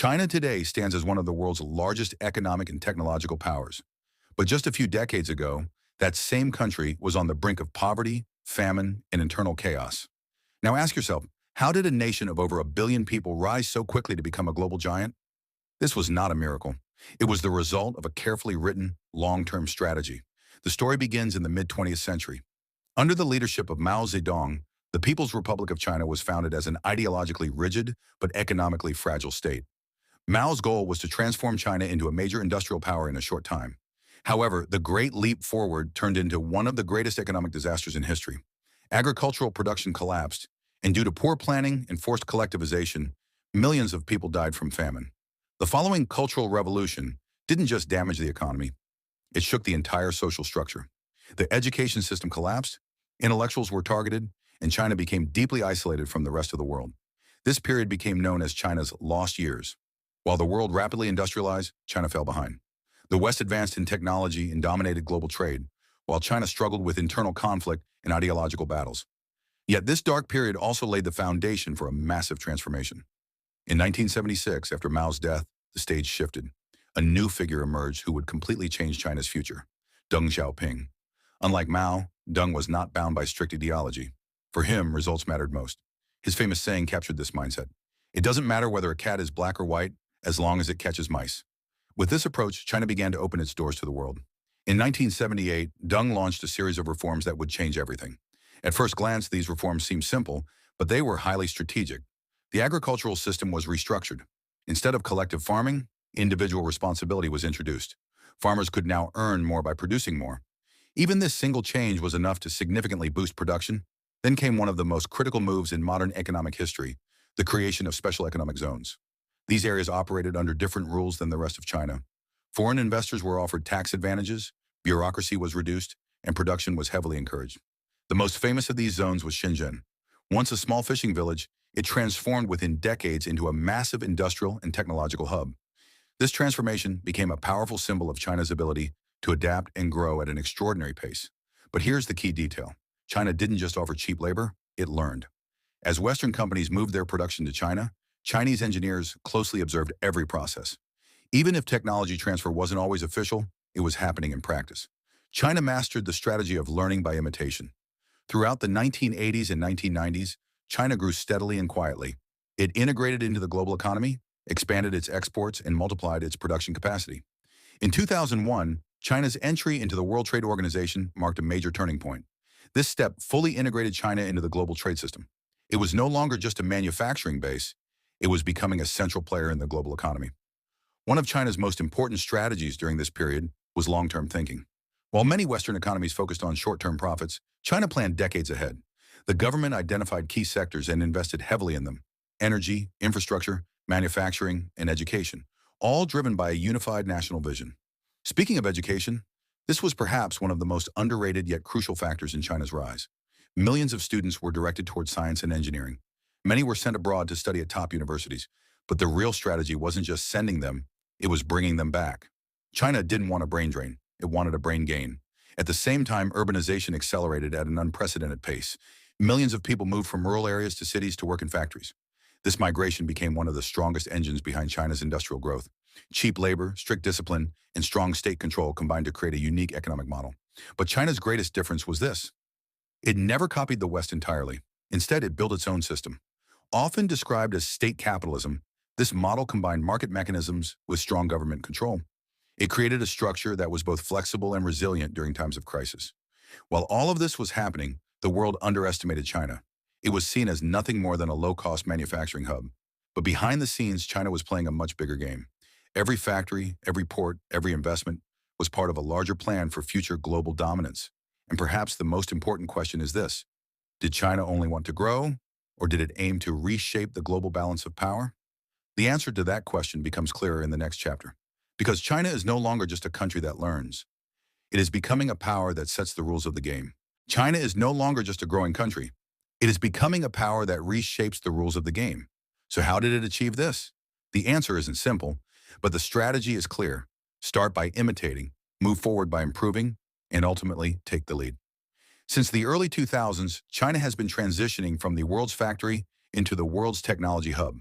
China today stands as one of the world's largest economic and technological powers. But just a few decades ago, that same country was on the brink of poverty, famine, and internal chaos. Now ask yourself, how did a nation of over 1 billion people rise so quickly to become a global giant? This was not a miracle. It was the result of a carefully written, long-term strategy. The story begins in the mid-20th century. Under the leadership of Mao Zedong, the People's Republic of China was founded as an ideologically rigid but economically fragile state. Mao's goal was to transform China into a major industrial power in a short time. However, the Great Leap Forward turned into one of the greatest economic disasters in history. Agricultural production collapsed, and due to poor planning and forced collectivization, millions of people died from famine. The following cultural revolution didn't just damage the economy, it shook the entire social structure. The education system collapsed, intellectuals were targeted, and China became deeply isolated from the rest of the world. This period became known as China's lost years. While the world rapidly industrialized, China fell behind. The West advanced in technology and dominated global trade, while China struggled with internal conflict and ideological battles. Yet this dark period also laid the foundation for a massive transformation. In 1976, after Mao's death, the stage shifted. A new figure emerged who would completely change China's future, Deng Xiaoping. Unlike Mao, Deng was not bound by strict ideology. For him, results mattered most. His famous saying captured this mindset. It doesn't matter whether a cat is black or white, as long as it catches mice. With this approach, China began to open its doors to the world. In 1978, Deng launched a series of reforms that would change everything. At first glance, these reforms seemed simple, but they were highly strategic. The agricultural system was restructured. Instead of collective farming, individual responsibility was introduced. Farmers could now earn more by producing more. Even this single change was enough to significantly boost production. Then came one of the most critical moves in modern economic history, the creation of special economic zones. These areas operated under different rules than the rest of China. Foreign investors were offered tax advantages, bureaucracy was reduced, and production was heavily encouraged. The most famous of these zones was Shenzhen. Once a small fishing village, it transformed within decades into a massive industrial and technological hub. This transformation became a powerful symbol of China's ability to adapt and grow at an extraordinary pace. But here's the key detail. China didn't just offer cheap labor, it learned. As Western companies moved their production to China, Chinese engineers closely observed every process. Even if technology transfer wasn't always official, it was happening in practice. China mastered the strategy of learning by imitation. Throughout the 1980s and 1990s, China grew steadily and quietly. It integrated into the global economy, expanded its exports, and multiplied its production capacity. In 2001, China's entry into the World Trade Organization marked a major turning point. This step fully integrated China into the global trade system. It was no longer just a manufacturing base, it was becoming a central player in the global economy. One of China's most important strategies during this period was long-term thinking. While many Western economies focused on short-term profits, China planned decades ahead. The government identified key sectors and invested heavily in them: energy, infrastructure, manufacturing, and education, all driven by a unified national vision. Speaking of education, this was perhaps one of the most underrated yet crucial factors in China's rise. Millions of students were directed towards science and engineering. Many were sent abroad to study at top universities, but the real strategy wasn't just sending them, it was bringing them back. China didn't want a brain drain, it wanted a brain gain. At the same time, urbanization accelerated at an unprecedented pace. Millions of people moved from rural areas to cities to work in factories. This migration became one of the strongest engines behind China's industrial growth. Cheap labor, strict discipline, and strong state control combined to create a unique economic model. But China's greatest difference was this. It never copied the West entirely. Instead, it built its own system. Often described as state capitalism, this model combined market mechanisms with strong government control. It created a structure that was both flexible and resilient during times of crisis. While all of this was happening, the world underestimated China. It was seen as nothing more than a low-cost manufacturing hub. But behind the scenes, China was playing a much bigger game. Every factory, every port, every investment was part of a larger plan for future global dominance. And perhaps the most important question is this: did China only want to grow, or did it aim to reshape the global balance of power? The answer to that question becomes clearer in the next chapter. Because China is no longer just a country that learns. It is becoming a power that sets the rules of the game. China is no longer just a growing country. It is becoming a power that reshapes the rules of the game. So how did it achieve this? The answer isn't simple, but the strategy is clear. Start by imitating, move forward by improving, and ultimately take the lead. Since the early 2000s, China has been transitioning from the world's factory into the world's technology hub.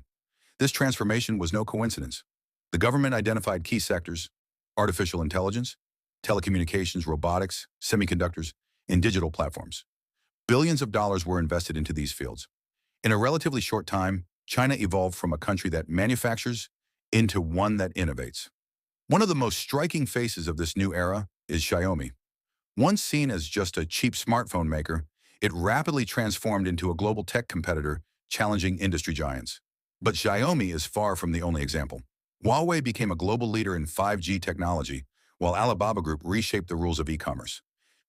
This transformation was no coincidence. The government identified key sectors: artificial intelligence, telecommunications, robotics, semiconductors, and digital platforms. Billions of dollars were invested into these fields. In a relatively short time, China evolved from a country that manufactures into one that innovates. One of the most striking faces of this new era is Xiaomi. Once seen as just a cheap smartphone maker, it rapidly transformed into a global tech competitor challenging industry giants. But Xiaomi is far from the only example. Huawei became a global leader in 5G technology, while Alibaba Group reshaped the rules of e-commerce.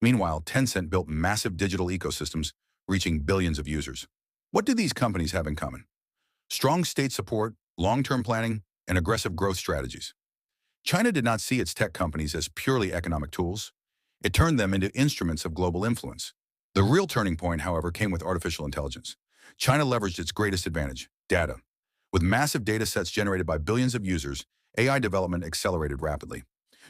Meanwhile, Tencent built massive digital ecosystems, reaching billions of users. What do these companies have in common? Strong state support, long-term planning, and aggressive growth strategies. China did not see its tech companies as purely economic tools. It turned them into instruments of global influence. The real turning point, however, came with artificial intelligence. China leveraged its greatest advantage: data. With massive data sets generated by billions of users, AI development accelerated rapidly.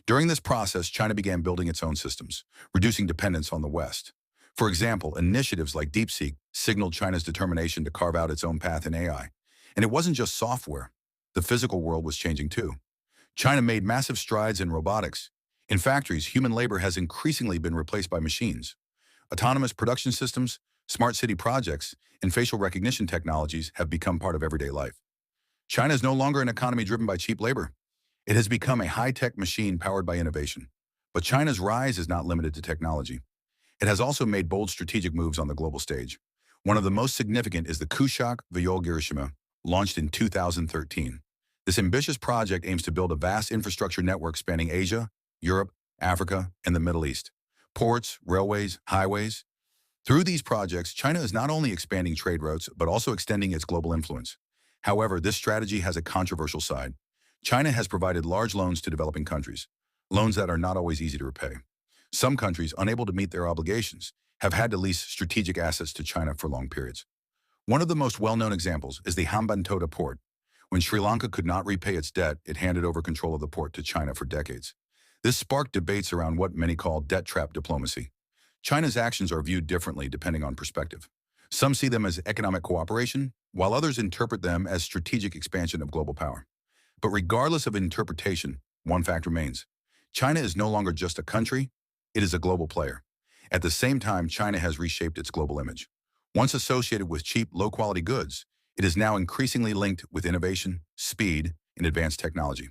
During this process, China began building its own systems, reducing dependence on the West. For example, initiatives like DeepSeek signaled China's determination to carve out its own path in AI. And it wasn't just software. The physical world was changing too. China made massive strides in robotics. In factories, human labor has increasingly been replaced by machines. Autonomous production systems, smart city projects, and facial recognition technologies have become part of everyday life. China is no longer an economy driven by cheap labor. It has become a high-tech machine powered by innovation. But China's rise is not limited to technology. It has also made bold strategic moves on the global stage. One of the most significant is the Kushak Viol-Girishima, launched in 2013. This ambitious project aims to build a vast infrastructure network spanning Asia, Europe, Africa, and the Middle East. Ports, railways, highways. Through these projects, China is not only expanding trade routes, but also extending its global influence. However, this strategy has a controversial side. China has provided large loans to developing countries, loans that are not always easy to repay. Some countries, unable to meet their obligations, have had to lease strategic assets to China for long periods. One of the most well-known examples is the Hambantota port. When Sri Lanka could not repay its debt, it handed over control of the port to China for decades. This sparked debates around what many call debt trap diplomacy. China's actions are viewed differently depending on perspective. Some see them as economic cooperation, while others interpret them as strategic expansion of global power. But regardless of interpretation, one fact remains: China is no longer just a country, it is a global player. At the same time, China has reshaped its global image. Once associated with cheap, low-quality goods, it is now increasingly linked with innovation, speed, and advanced technology.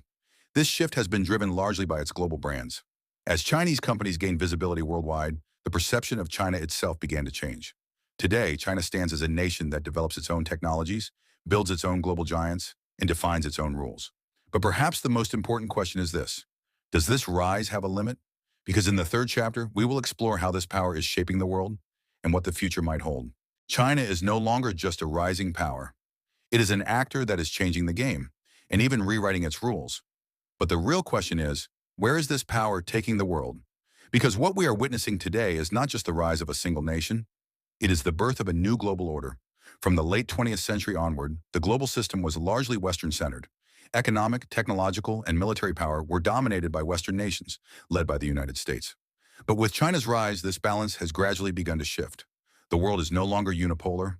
This shift has been driven largely by its global brands. As Chinese companies gained visibility worldwide, the perception of China itself began to change. Today, China stands as a nation that develops its own technologies, builds its own global giants, and defines its own rules. But perhaps the most important question is this: does this rise have a limit? Because in the third chapter, we will explore how this power is shaping the world and what the future might hold. China is no longer just a rising power. It is an actor that is changing the game and even rewriting its rules. But the real question is, where is this power taking the world? Because what we are witnessing today is not just the rise of a single nation, it is the birth of a new global order. From the late 20th century onward, the global system was largely Western-centered. Economic, technological, and military power were dominated by Western nations, led by the United States. But with China's rise, this balance has gradually begun to shift. The world is no longer unipolar.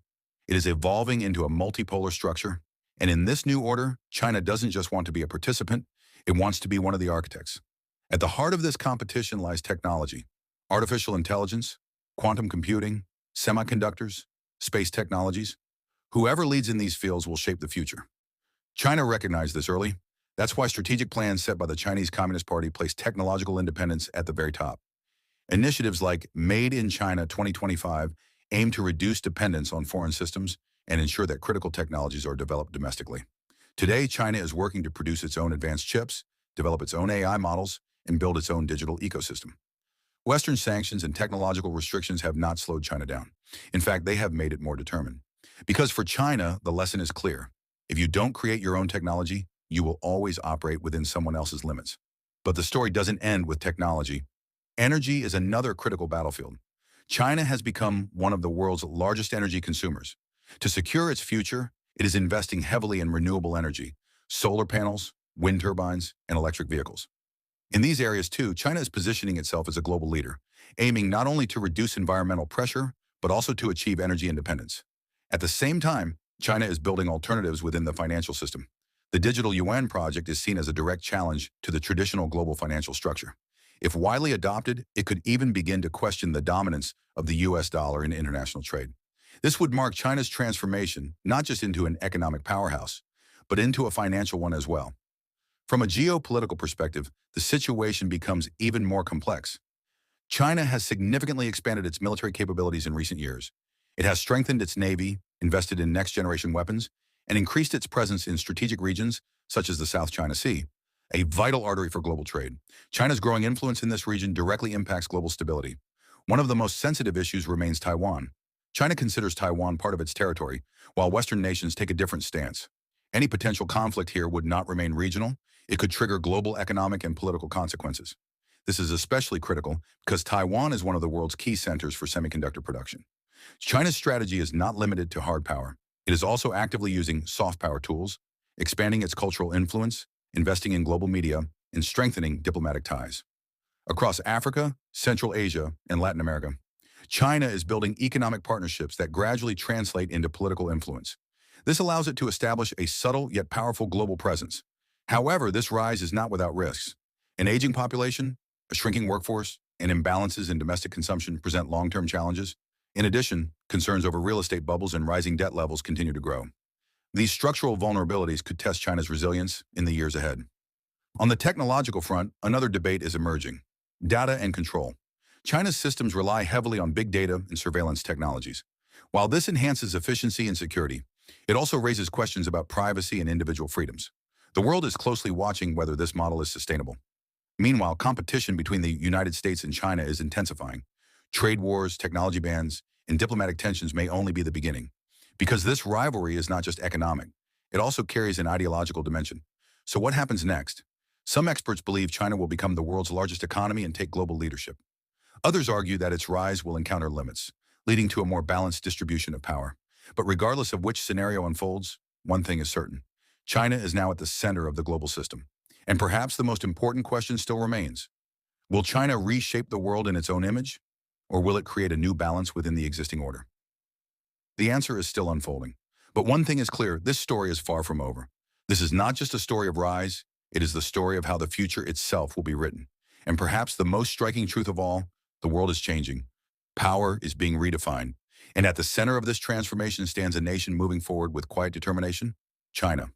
It is evolving into a multipolar structure. And in this new order, China doesn't just want to be a participant, it wants to be one of the architects. At the heart of this competition lies technology: artificial intelligence, quantum computing, semiconductors, space technologies. Whoever leads in these fields will shape the future. China recognized this early. That's why strategic plans set by the Chinese Communist Party place technological independence at the very top. Initiatives like Made in China 2025 aim to reduce dependence on foreign systems and ensure that critical technologies are developed domestically. Today, China is working to produce its own advanced chips, develop its own AI models, and build its own digital ecosystem. Western sanctions and technological restrictions have not slowed China down. In fact, they have made it more determined. Because for China, the lesson is clear: if you don't create your own technology, you will always operate within someone else's limits. But the story doesn't end with technology. Energy is another critical battlefield. China has become one of the world's largest energy consumers. To secure its future, it is investing heavily in renewable energy: solar panels, wind turbines, and electric vehicles. In these areas too, China is positioning itself as a global leader, aiming not only to reduce environmental pressure, but also to achieve energy independence. At the same time, China is building alternatives within the financial system. The digital yuan project is seen as a direct challenge to the traditional global financial structure. If widely adopted, it could even begin to question the dominance of the US dollar in international trade. This would mark China's transformation not just into an economic powerhouse, but into a financial one as well. From a geopolitical perspective, the situation becomes even more complex. China has significantly expanded its military capabilities in recent years. It has strengthened its navy, invested in next-generation weapons, and increased its presence in strategic regions such as the South China Sea, a vital artery for global trade. China's growing influence in this region directly impacts global stability. One of the most sensitive issues remains Taiwan. China considers Taiwan part of its territory, while Western nations take a different stance. Any potential conflict here would not remain regional. It could trigger global economic and political consequences. This is especially critical because Taiwan is one of the world's key centers for semiconductor production. China's strategy is not limited to hard power. It is also actively using soft power tools, expanding its cultural influence, investing in global media, and strengthening diplomatic ties. Across Africa, Central Asia, and Latin America, China is building economic partnerships that gradually translate into political influence. This allows it to establish a subtle yet powerful global presence. However, this rise is not without risks. An aging population, a shrinking workforce, and imbalances in domestic consumption present long-term challenges. In addition, concerns over real estate bubbles and rising debt levels continue to grow. These structural vulnerabilities could test China's resilience in the years ahead. On the technological front, another debate is emerging: data and control. China's systems rely heavily on big data and surveillance technologies. While this enhances efficiency and security, it also raises questions about privacy and individual freedoms. The world is closely watching whether this model is sustainable. Meanwhile, competition between the United States and China is intensifying. Trade wars, technology bans, and diplomatic tensions may only be the beginning. Because this rivalry is not just economic, it also carries an ideological dimension. So what happens next? Some experts believe China will become the world's largest economy and take global leadership. Others argue that its rise will encounter limits, leading to a more balanced distribution of power. But regardless of which scenario unfolds, one thing is certain: China is now at the center of the global system. And perhaps the most important question still remains: will China reshape the world in its own image, or will it create a new balance within the existing order? The answer is still unfolding. But one thing is clear: this story is far from over. This is not just a story of rise, it is the story of how the future itself will be written. And perhaps the most striking truth of all: the world is changing. Power is being redefined. And at the center of this transformation stands a nation moving forward with quiet determination: China.